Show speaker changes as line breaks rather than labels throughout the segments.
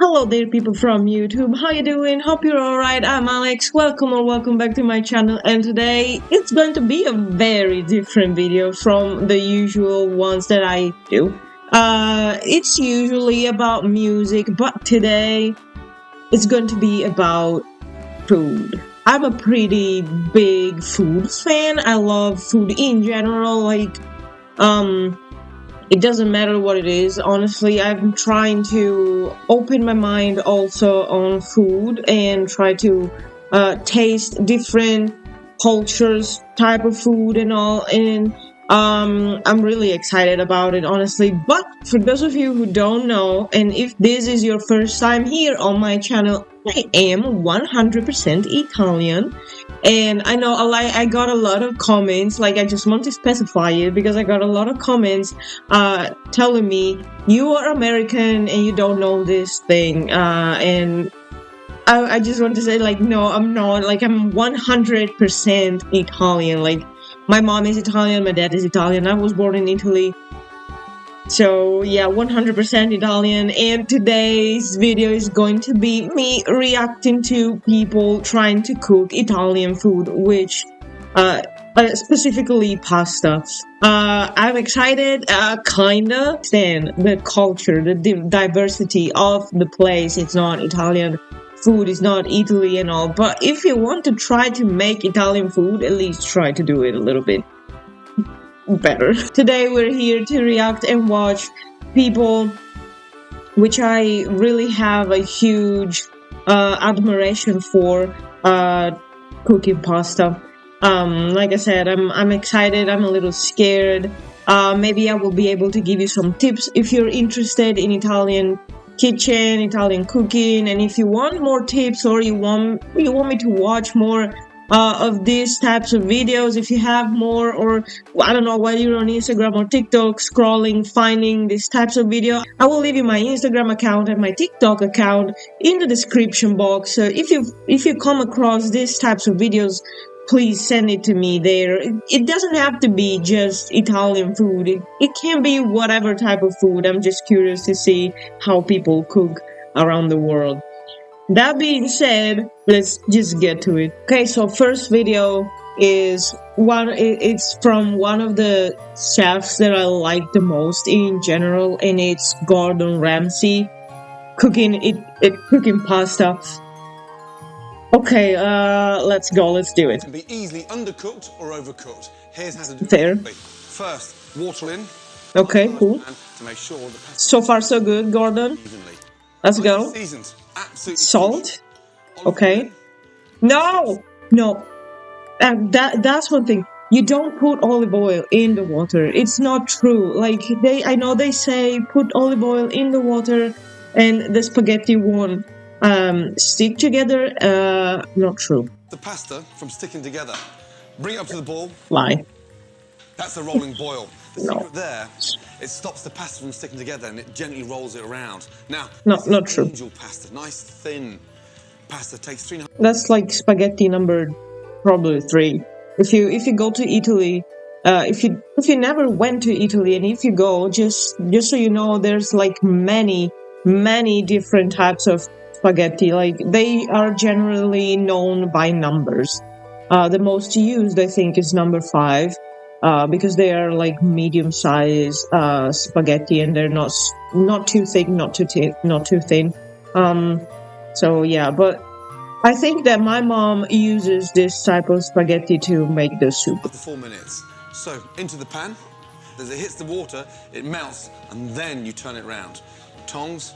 Hello there, people from YouTube. How you doing? Hope you're alright. I'm Alex. Welcome or welcome back to my channel. And today it's going to be a very different video from the usual ones that I do. It's usually about music, but today it's going to be about food. I'm a pretty big food fan. I love food in general. It doesn't matter what it is. Honestly, I'm trying to open my mind also on food and try to taste different cultures, type of food and all. And I'm really excited about it, honestly. But for those of you who don't know, and if this is your first time here on my channel, I am 100% Italian. And I know I got a lot of comments, like I just want to specify it because I got a lot of comments telling me you are American and you don't know this thing. And I just want to say, like, no, I'm not. Like, I'm 100% Italian. Like, my mom is Italian, my dad is Italian. I was born in Italy. So yeah, 100% Italian, and today's video is going to be me reacting to people trying to cook Italian food, which specifically pasta. I'm excited, kinda. Then the culture, the diversity of the place. It's not Italian food, is not Italy and all, but if you want to try to make Italian food, at least try to do it a little bit better. Today we're here to react and watch people which I really have a huge admiration for cooking pasta. Like I said, I'm excited, I'm a little scared. Maybe I will be able to give you some tips if you're interested in Italian kitchen, Italian cooking, and if you want more tips or you want me to watch more of these types of videos, if you have more, or I don't know, while you're on Instagram or TikTok scrolling, finding these types of video, I will leave you my Instagram account and my TikTok account in the description box. So if you come across these types of videos, please send it to me there. It doesn't have to be just Italian food. It can be whatever type of food. I'm just curious to see how people cook around the world. That being said, let's just get to it. Okay, so first video is it's from one of the chefs that I like the most in general, and it's Gordon Ramsey cooking pasta. Okay, let's go, let's do it.
It can be easily undercooked or overcooked. Here's how to do
Fair.
it. First, water in.
Okay, cool.
To make sure the pasta
So far so good, Gordon.
evenly.
Let's go.
Seasoned. Absolutely.
Salt. Okay. No. That's one thing. You don't put olive oil in the water. It's not true. Like I know they say put olive oil in the water and the spaghetti won't stick together. Not true.
The pasta from sticking together. Bring it up to the boil.
Lie.
That's the rolling boil. The
No.
secret there, it stops the pasta from sticking together and it gently rolls it around. Now,
not true.
Angel pasta, nice thin pasta, takes 3.5.
That's like spaghetti number probably 3. If you go to Italy, if you never went to Italy, and if you go, just so you know, there's like many different types of spaghetti. Like they are generally known by numbers. The most used, I think, is number 5. Because they are like medium-sized spaghetti, and they're not too thick, not too thin. So yeah, but I think that my mom uses this type of spaghetti to make the soup.
After 4 minutes. So into the pan. As it hits the water, it melts, and then you turn it round. Tongs,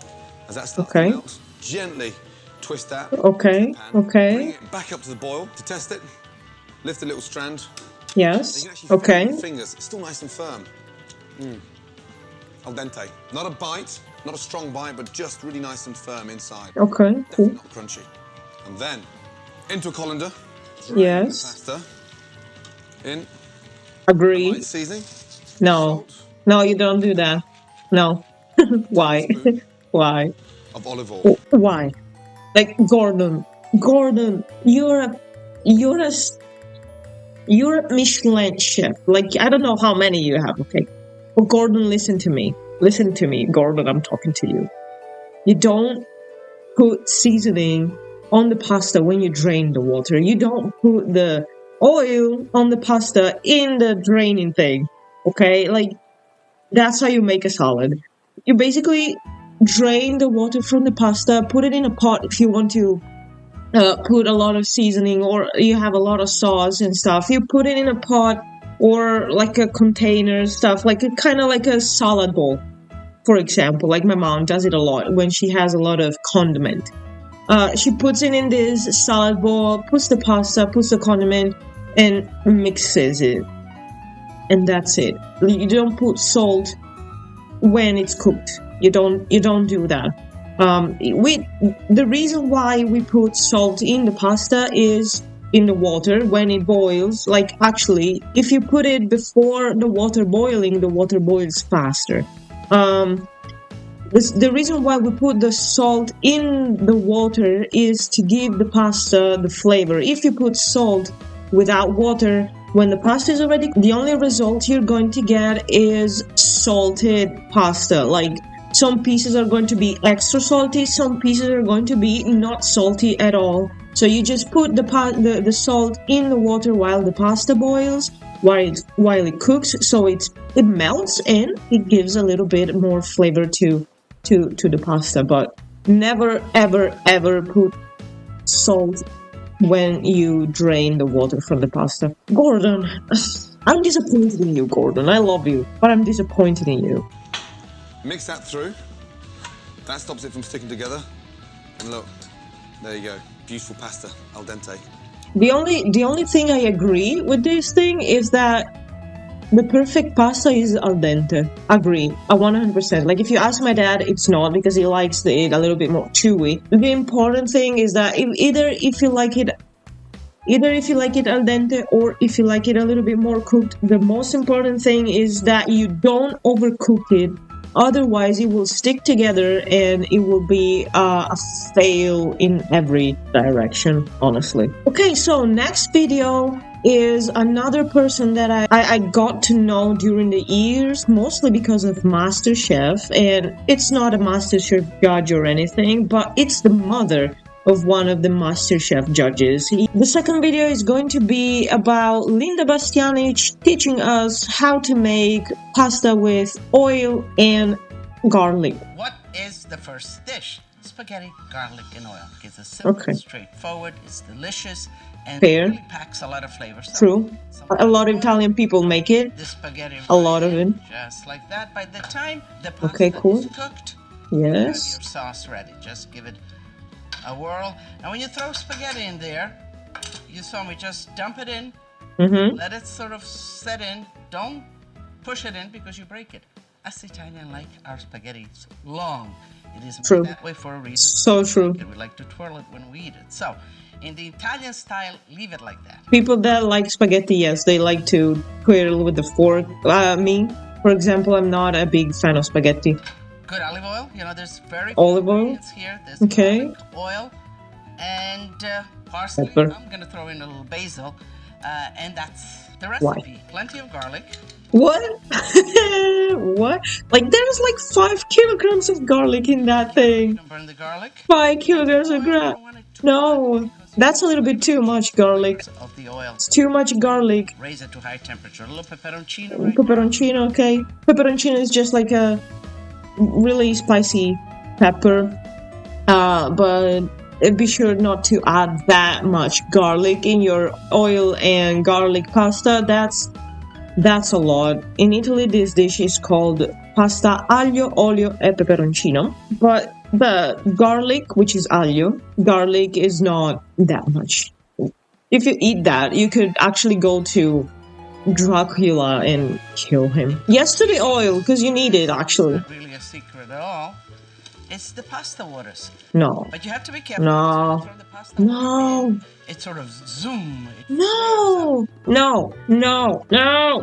as that starts to melt, gently twist that.
Okay.
Bring it back up to the boil to test it. Lift a little strand.
Yes.
You can actually feel it
Okay.
with your fingers. It's still nice and firm. Al dente. Not a bite, not a strong bite, but just really nice and firm inside.
Okay. Cool.
Definitely not crunchy. And then into a colander.
Yes.
Pasta. In.
Agree.
Light seasoning.
No.
Salt.
No, you don't do that. No. Why? Why?
Of olive oil.
Why? Like Gordon, you're a Michelin chef. Like, I don't know how many you have, okay? But Gordon, listen to me. Listen to me, Gordon, I'm talking to you. You don't put seasoning on the pasta when you drain the water. You don't put the oil on the pasta in the draining thing, okay? Like, that's how you make a salad. You basically drain the water from the pasta, put it in a pot if you want to put a lot of seasoning, or you have a lot of sauce and stuff. You put it in a pot or like a container stuff, like a kind of like a salad bowl, for example. Like my mom does it a lot when she has a lot of condiment. She puts it in this salad bowl, puts the pasta, puts the condiment, and mixes it. And that's it. You don't put salt when it's cooked. You don't do that. The reason why we put salt in the pasta is in the water when it boils. Like, actually, if you put it before the water boiling, the water boils faster. The reason why we put the salt in the water is to give the pasta the flavor. If you put salt without water, when the pasta is already, the only result you're going to get is salted pasta. Like, some pieces are going to be extra salty, some pieces are going to be not salty at all. So you just put the salt in the water while the pasta boils, while it cooks, so it melts and it gives a little bit more flavor to the pasta. But never ever put salt when you drain the water from the pasta. Gordon, I'm disappointed in you, Gordon. I love you, but I'm disappointed in you.
Mix that through. That stops it from sticking together. And look, there you go. Beautiful pasta, al dente.
The only thing I agree with this thing is that the perfect pasta is al dente. Agree, 100%. Like, if you ask my dad, it's not, because he likes it a little bit more chewy. The important thing is that if you like it al dente or if you like it a little bit more cooked, the most important thing is that you don't overcook it. Otherwise, it will stick together and it will be a fail in every direction, honestly. Okay, so next video is another person that I got to know during the years, mostly because of MasterChef. And it's not a MasterChef judge or anything, but it's the mother of one of the MasterChef judges. The second video is going to be about Lidia Bastianich teaching us how to make pasta with oil and garlic.
What is the first dish? Spaghetti, garlic, and oil. It's a simple, straightforward, it's delicious, and it really packs a lot of flavor. So
true. A lot of Italian people make it.
The spaghetti,
a lot of it.
Just like that. By the time the pasta is cooked,
yes,
you have your sauce ready. Just give it a whirl. And when you throw spaghetti in there, you saw me just dump it in, let it sort of set in. Don't push it in because you break it. Us Italian like our spaghetti long. It is made that way for a reason.
So true.
We like to twirl it when we eat it. So, in the Italian style, leave it like that.
People that like spaghetti, yes, they like to twirl with the fork. Me, for example, I'm not a big fan of spaghetti.
Good olive oil. You know, there's very
olive oil
here. There's garlic, oil, and parsley.
Pepper.
I'm going to throw in a little basil, and that's the recipe. Plenty of garlic.
What? What? Like, there's like 5 kilograms of garlic in that thing.
Don't burn the garlic.
5 kilograms of garlic. No, that's a little bit too much garlic.
Of the oil.
It's too much garlic.
Raise it to high temperature. A little pepperoncino.
Pepperoncino, okay. Pepperoncino is just like a really spicy pepper. But be sure not to add that much garlic in your oil and garlic pasta. That's a lot. In Italy, this dish is called pasta aglio, olio e peperoncino. But the garlic, which is aglio, garlic is not that much. If you eat that, you could actually go to Dracula and kill him. Yes to the oil, because you need it, actually.
Not really a secret at all. It's the pasta waters.
No.
But you have to be careful.
No. No.
It sort of zoom.
No.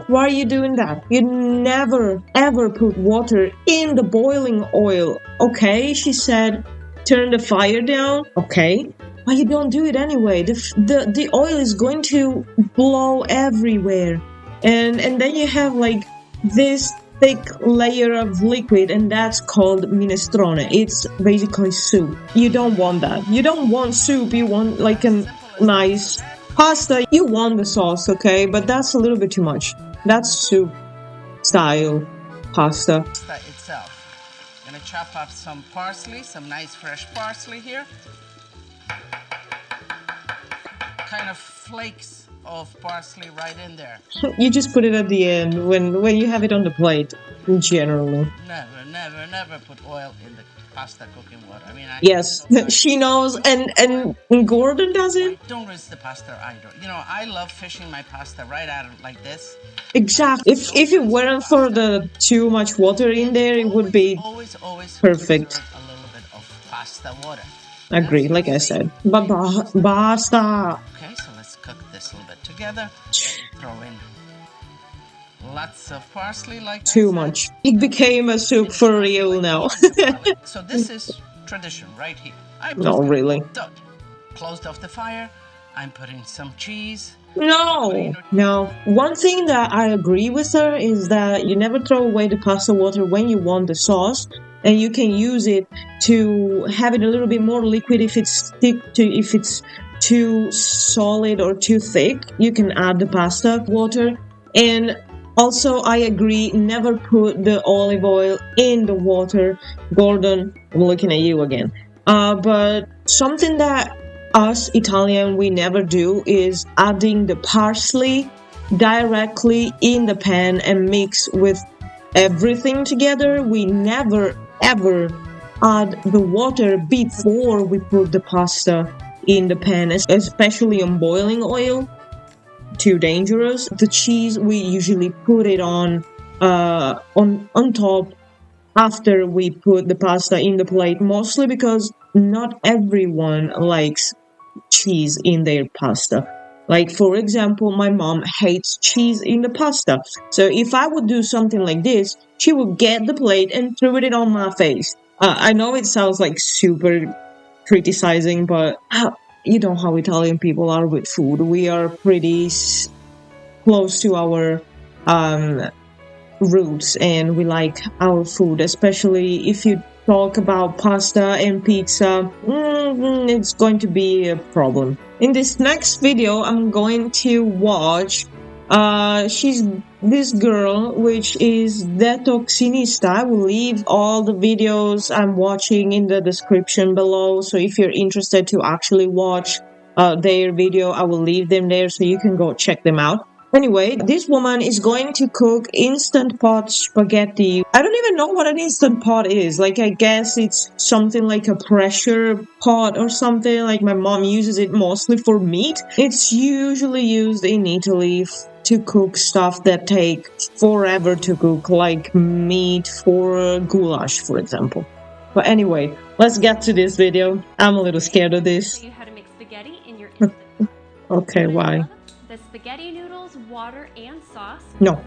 Why are you doing that? You never ever put water in the boiling oil. Okay, she said, turn the fire down. Okay, but you don't do it anyway. The oil is going to blow everywhere, and then you have like this thick layer of liquid, and that's called minestrone. It's basically soup. You don't want that. You don't want soup. You want like a nice pasta. You want the sauce, okay? But that's a little bit too much. That's soup style pasta.
Itself. I'm gonna chop up some parsley, some nice fresh parsley here. Kind of flakes of parsley right in there.
You just put it at the end when you have it on the plate, generally.
Never put oil in the pasta cooking water. I mean,
yes, she knows, and Gordon does it.
Don't rinse the pasta either. You know, I love fishing my pasta right out of like this.
Exactly. If it weren't for the too much water in there, it would be
always
perfect.
A little bit of pasta water.
Agree, like I said. But basta.
Okay, so let's cook this a little bit together. Throw in lots of parsley, like
too much. It became a soup for real now.
So this is tradition right here.
No, really.
Closed off the fire. I'm putting some cheese.
No. One thing that I agree with her is that you never throw away the pasta water when you want the sauce, and you can use it to have it a little bit more liquid if it's too solid or too thick. You can add the pasta water. And also, I agree, never put the olive oil in the water. Gordon, I'm looking at you again. But something that us Italian we never do is adding the parsley directly in the pan and mix with everything together. We never ever add the water before we put the pasta in the pan, especially on boiling oil. Too dangerous. The cheese we usually put it on top after we put the pasta in the plate, mostly because not everyone likes cheese in their pasta. Like, for example, my mom hates cheese in the pasta. So if I would do something like this, she would get the plate and throw it on my face. I know it sounds like super criticizing, but you know how Italian people are with food. We are pretty close to our roots, and we like our food, especially if you talk about pasta and pizza. It's going to be a problem. In this next video, I'm going to watch she's this girl, which is Detoxinista. I will leave all the videos I'm watching in the description below, so if you're interested to actually watch their video, I will leave them there so you can go check them out. Anyway, this woman is going to cook Instant Pot spaghetti. I don't even know what an Instant Pot is. Like, I guess it's something like a pressure pot or something. Like, my mom uses it mostly for meat. It's usually used in Italy to cook stuff that take forever to cook, like meat for goulash, for example. But anyway, let's get to this video. I'm a little scared of this.
Show you how to make spaghetti in your Instant Pot.
Okay, why?
The spaghetti noodles, water, and sauce.
No.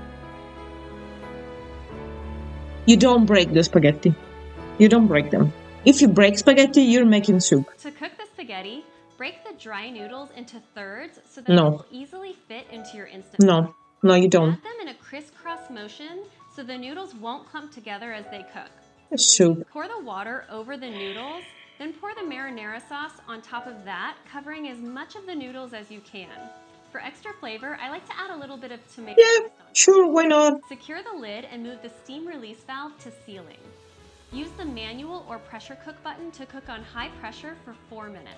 You don't break the spaghetti. You don't break them. If you break spaghetti, you're making soup.
To cook the spaghetti, break the dry noodles into thirds so that they will easily fit into your Instant Pot.
No, you don't.
Add them in a crisscross motion so the noodles won't clump together as they cook.
Soup.
Pour the water over the noodles, then pour the marinara sauce on top of that, covering as much of the noodles as you can. For extra flavor, I like to add a little bit of tomato paste on.
Sure, why not?
Secure the lid and move the steam release valve to sealing. Use the manual or pressure cook button to cook on high pressure for 4 minutes.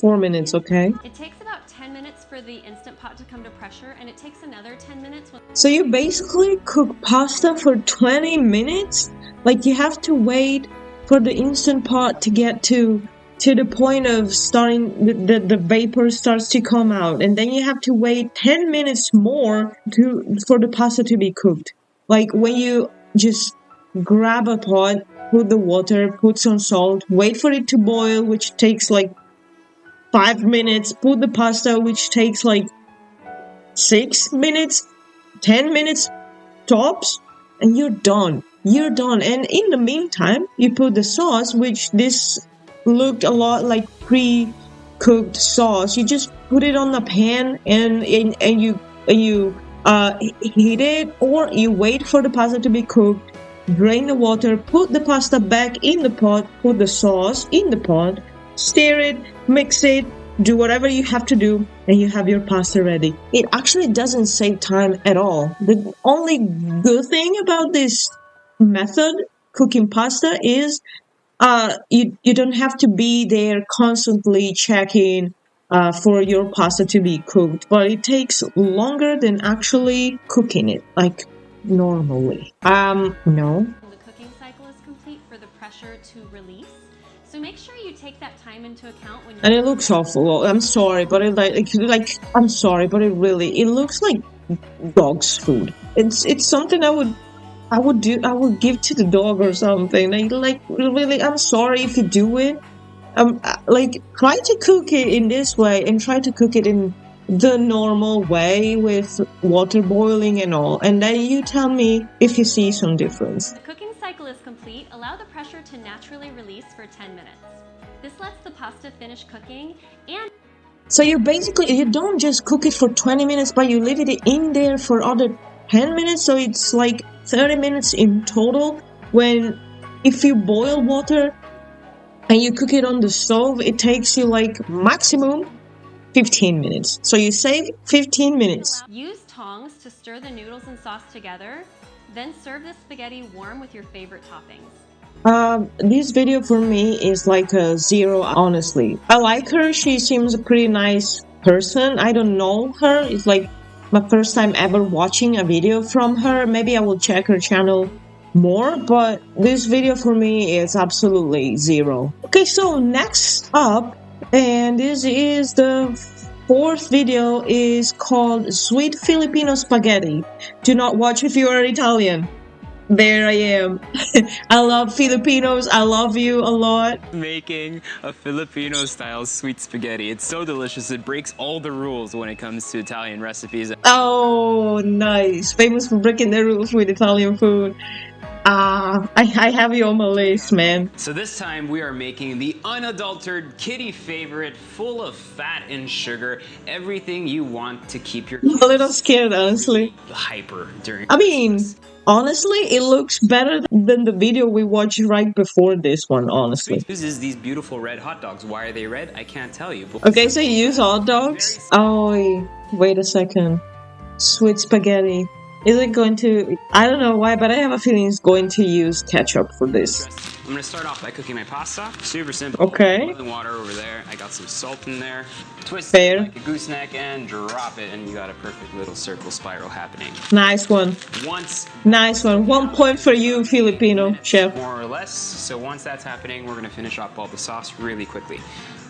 4 minutes, okay.
It takes about 10 minutes for the Instant Pot to come to pressure, and it takes another 10 minutes.
So you basically cook pasta for 20 minutes? Like, you have to wait for the Instant Pot to get to the point of starting, the vapor starts to come out, and then you have to wait 10 minutes more for the pasta to be cooked. Like, when you just grab a pot, put the water, put some salt, wait for it to boil, which takes like 5 minutes, put the pasta, which takes like 6 minutes, 10 minutes tops, and you're done. You're done. And in the meantime, you put the sauce, which this looked a lot like pre-cooked sauce. You just put it on the pan and you heat it, or you wait for the pasta to be cooked, drain the water, put the pasta back in the pot, put the sauce in the pot, stir it, mix it, do whatever you have to do, and you have your pasta ready. It actually doesn't save time at all. The only good thing about this method, cooking pasta, is you don't have to be there constantly checking for your pasta to be cooked, but it takes longer than actually cooking it, like normally. No.
The cooking cycle is complete for the pressure to release. So make sure you take that time into account when you.
And it looks awful. I'm sorry, but I'm sorry, but it looks like dog's food. It's something I would give to the dog or something. Like really, I'm sorry if you do it. Like try to cook it in this way and try to cook it in the normal way with water boiling and all, and then you tell me if you see some difference.
The cooking cycle is complete. Allow the pressure to naturally release for 10 minutes. This lets the pasta finish cooking, and
so you don't just cook it for 20 minutes, but you leave it in there for other 10 minutes, so it's like 30 minutes in total. When if you boil water and you cook it on the stove, it takes you like maximum 15 minutes. So you save 15 minutes.
Use tongs to stir the noodles and sauce together, then serve the spaghetti warm with your favorite toppings.
This video for me is like a 0, honestly. I like her. She seems a pretty nice person. I don't know her. It's like my first time ever watching a video from her. Maybe I will check her channel more, but this video for me is absolutely 0. Okay, so next up, and this is the 4th video, is called Sweet Filipino Spaghetti. Do not watch if you are Italian. There I am. I love Filipinos. I love you a lot.
Making a Filipino-style sweet spaghetti. It's so delicious. It breaks all the rules when it comes to Italian recipes.
Oh, nice. Famous for breaking the rules with Italian food. I have you on my list, man.
So this time we are making the unadulterated kitty favorite, full of fat and sugar, everything you want to keep your kids
a little scared, honestly.
Hyper during
Christmas. Honestly, it looks better than the video we watched right before this one, honestly.
Sweet uses these beautiful red hot dogs. Why are they red? I can't tell you.
Okay, so you use hot dogs? Oh, wait a second. Sweet spaghetti. Is it going to... I don't know why, but I have a feeling it's going to use ketchup for this.
I'm going to start off by cooking my pasta. Super simple.
Okay.
Boiling water over there. I got some salt in there. Twist
Fair.
it like a gooseneck and drop it, and you got a perfect little circle spiral happening.
Nice one. Nice one. 1 point for you, Filipino chef.
More or less. So once that's happening, we're going to finish off all the sauce really quickly.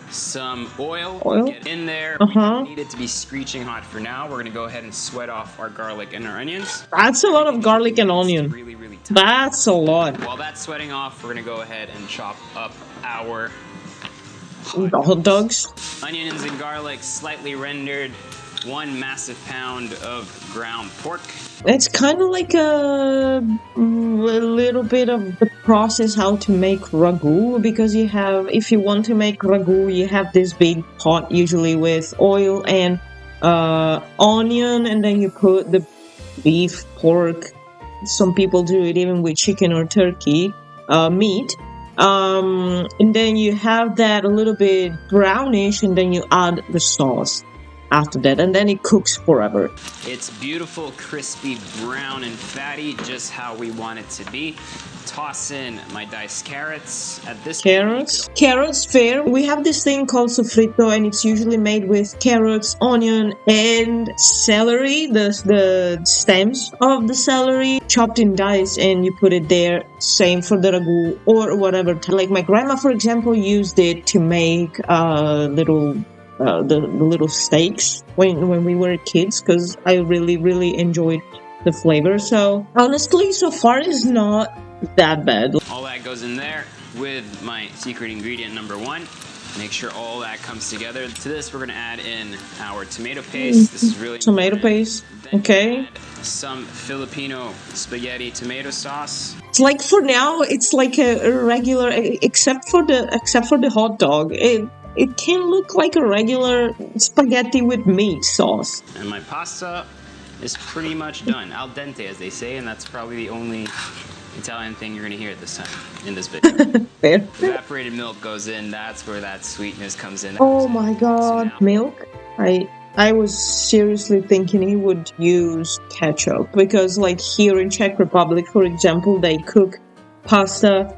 Some oil. Get in there. We don't need it to be screeching hot for now. We're going to go ahead and sweat off our garlic and our onions.
That's a lot of garlic and onion.
Really, really tight.
That's a lot.
While that's sweating off, we're going to go ahead and chop up our
hot dogs.
Onions and garlic slightly rendered. 1 massive pound of ground pork.
It's kind of like a little bit of the process how to make ragu, because you have, if you want to make ragu, you have this big pot usually with oil and onion, and then you put the beef, pork. Some people do it even with chicken or turkey meat. And then you have that a little bit brownish, and then you add the sauce after that, and then it cooks forever.
It's beautiful, crispy, brown, and fatty, just how we want it to be. Toss in my diced carrots. At this point,
carrots, fair. We have this thing called sofrito, and it's usually made with carrots, onion, and celery, the stems of the celery, chopped in dice, and you put it there. Same for the ragu or whatever. Like my grandma, for example, used it to make the little steaks when we were kids, because I really enjoyed the flavor. So honestly, so far it's not that bad.
All that goes in there with my secret ingredient number 1. Make sure all that comes together. To this, we're going to add in our tomato paste. This is really
tomato paste. Okay.
Some Filipino spaghetti tomato sauce.
It's like, for now, it's like a regular, except for the hot dog. It can look like a regular spaghetti with meat sauce.
And my pasta is pretty much done. Al dente, as they say, and that's probably the only Italian thing you're going to hear at this time in this video.
Fair.
Evaporated milk goes in, that's where that sweetness comes in.
Oh my god, milk? I was seriously thinking he would use ketchup, because like here in Czech Republic, for example, they cook pasta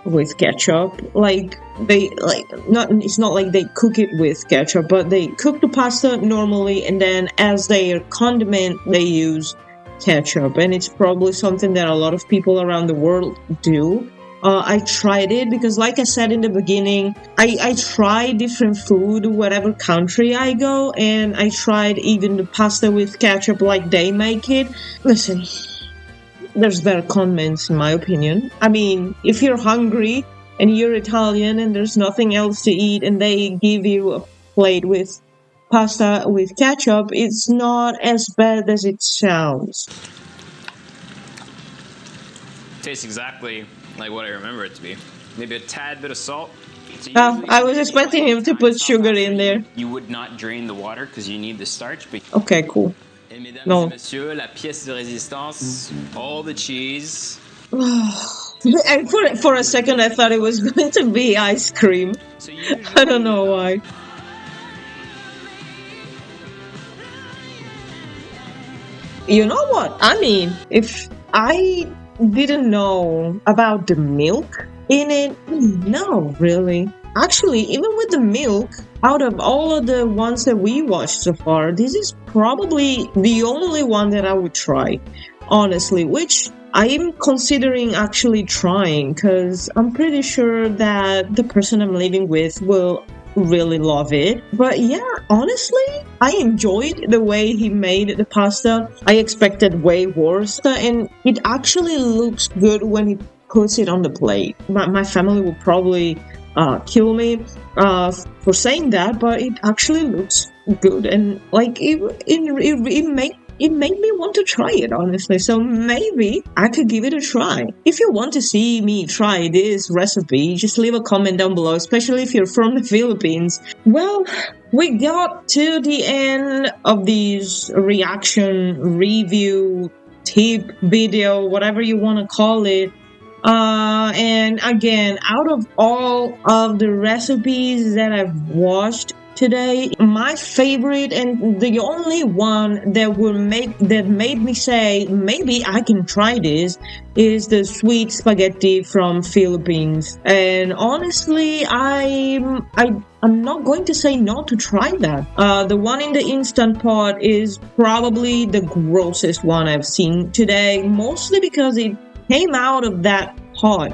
with ketchup. It's not like they cook it with ketchup, but they cook the pasta normally, and then as their condiment they use ketchup, and it's probably something that a lot of people around the world do. I tried it because, like I said in the beginning, I try different food whatever country I go, and I tried even the pasta with ketchup like they make it. Listen, there's better condiments in my opinion. I mean, if you're hungry and you're Italian and there's nothing else to eat and they give you a plate with pasta with ketchup, it's not as bad as it sounds.
Tastes exactly like what I remember it to be. Maybe a tad bit of salt.
Oh, I was expecting him to put sugar in there.
You would not drain the water because you need the starch.
Okay, cool.
Et mesdames
No.
et messieurs, la pièce de résistance, all the cheese.
And for a second I thought it was going to be ice cream.
So
I don't know why. You know what? I mean, if I didn't know about the milk in it, no, really. Actually, even with the milk, out of all of the ones that we watched so far, this is probably the only one that I would try, honestly, which I'm considering actually trying, because I'm pretty sure that the person I'm living with will really love it. But yeah, honestly, I enjoyed the way he made the pasta. I expected way worse, and it actually looks good when he puts it on the plate. My family will probably kill me for saying that, but it actually looks good, and like it made me want to try it, honestly. So maybe I could give it a try. If you want to see me try this recipe, just leave a comment down below, especially if you're from the Philippines. Well, we got to the end of this reaction, review, tip, video, whatever you want to call it. And again, out of all of the recipes that I've watched today, my favorite and the only one that made me say maybe I can try this is the sweet spaghetti from Philippines. And honestly, I'm not going to say no to try that. The one in the Instant Pot is probably the grossest one I've seen today, mostly because it came out of that pot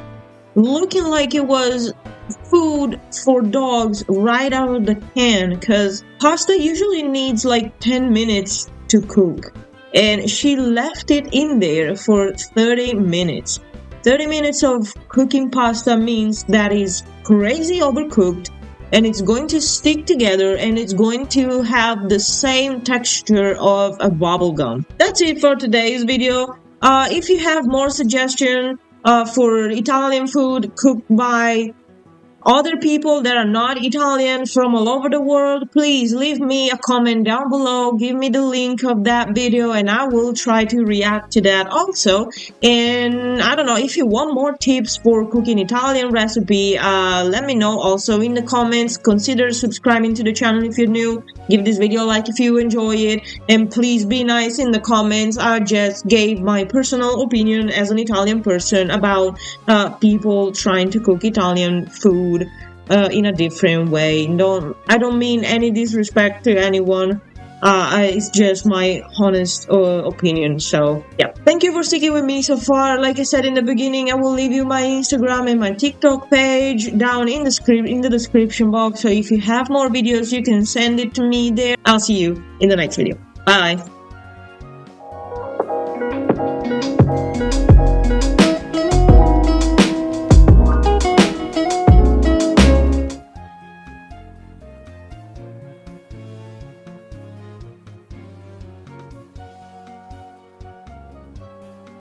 looking like it was food for dogs right out of the can, because pasta usually needs like 10 minutes to cook, and she left it in there for 30 minutes. 30 minutes of cooking pasta means that is crazy overcooked, and it's going to stick together, and it's going to have the same texture of a bubble gum. That's it for today's video. If you have more suggestions for Italian food cooked by other people that are not Italian from all over the world, please leave me a comment down below, give me the link of that video, and I will try to react to that also. And I don't know, if you want more tips for cooking Italian recipe, let me know also in the comments. Consider subscribing to the channel if you're new, give this video a like if you enjoy it, and please be nice in the comments. I just gave my personal opinion as an Italian person about people trying to cook Italian food in a different way. I don't mean any disrespect to anyone. It's just my honest opinion. So yeah, thank you for sticking with me so far. Like I said in the beginning, I will leave you my Instagram and my TikTok page down in the description box. So if you have more videos, you can send it to me there. I'll see you in the next video. Bye.